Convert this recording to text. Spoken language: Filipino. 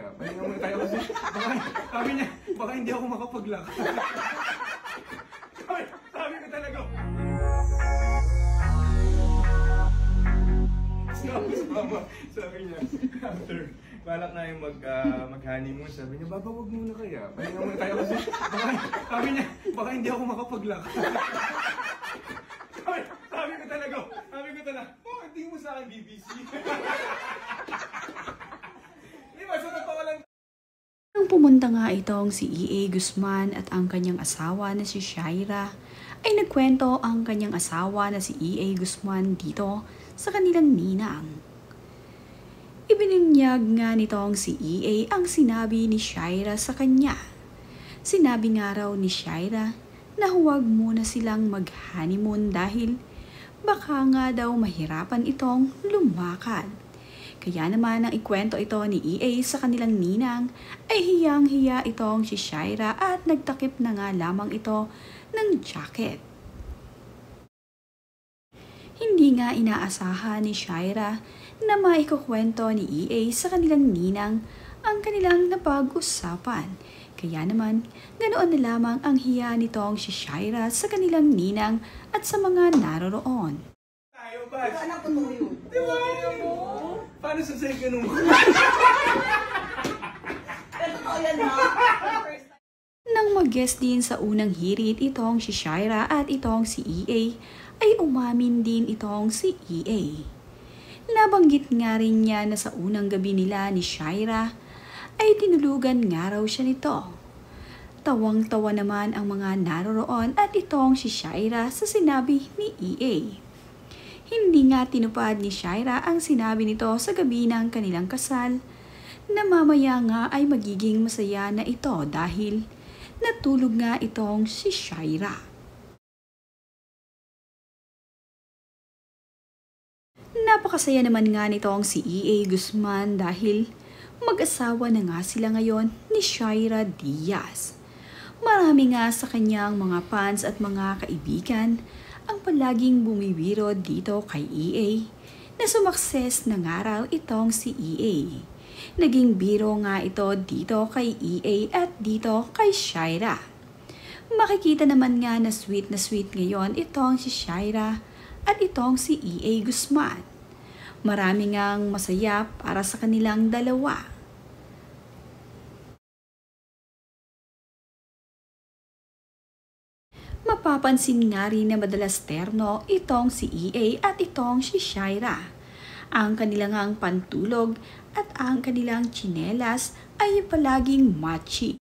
kaya? Pahinga muna tayo kasi sabi niya, baka hindi ako makapaglakad. sabi ko talaga. Sabi niya, after balak na yung mag-honeymoon, sabi niya, Baba, wag muna kaya. Pahinga muna tayo kasi sabi niya, baka hindi ako makapaglakad. sabi ko talaga, oh, hindi mo sa akin BBC. Di ba, so natawa lang. Nang pumunta nga itong si E.A. Guzman at ang kanyang asawa na si Shaira, ay nagkwento ang kanyang asawa na si E.A. Guzman dito sa kanilang ninang. Ibinunyag nga nitong si E.A. ang sinabi ni Shaira sa kanya. Sinabi nga raw ni Shaira na huwag muna silang mag-honeymoon dahil baka nga daw mahirapan itong lumakad. Kaya naman nang ikwento ito ni E.A. sa kanilang ninang ay hiyang-hiya itong si Shaira at nagtakip na nga lamang ito ng jacket. Hindi nga inaasahan ni Shaira na maikukwento ni E.A. sa kanilang ninang ang kanilang napag-usapan. Kaya naman, ganoon na lamang ang hiya nitong si Shaira sa kanilang ninang at sa mga naroroon. Tayo ba? Anak ko to yun. Di ba? Paano sa second mo? Pero totoo yan ha. Nang mag-guest din sa unang hirit itong si Shaira at itong si E.A. ay umamin din itong si E.A. Nabanggit nga rin niya na sa unang gabi nila ni Shaira ay tinulugan nga raw siya nito. Tawang-tawa naman ang mga naroroon at itong si Shaira sa sinabi ni E.A. Hindi nga tinupad ni Shaira ang sinabi nito sa gabi ng kanilang kasal na mamaya nga ay magiging masaya na ito dahil natulog nga itong si Shaira. Napakasaya naman nga nitong si E.A. Guzman dahil mag-asawa na nga sila ngayon ni Shaira Diaz. Marami nga sa kanyang mga fans at mga kaibigan ang palaging bumibiro dito kay E.A. na sumakses na nga raw itong si E.A. Naging biro nga ito dito kay E.A. at dito kay Shaira. Makikita naman nga na sweet ngayon itong si Shaira at itong si E.A. Guzman. Marami ngang masaya para sa kanilang dalawa. Mapapansin nga rin na madalas terno itong si E.A. at itong si Shaira. Ang kanilang pantulog at ang kanilang tsinelas ay palaging matchy.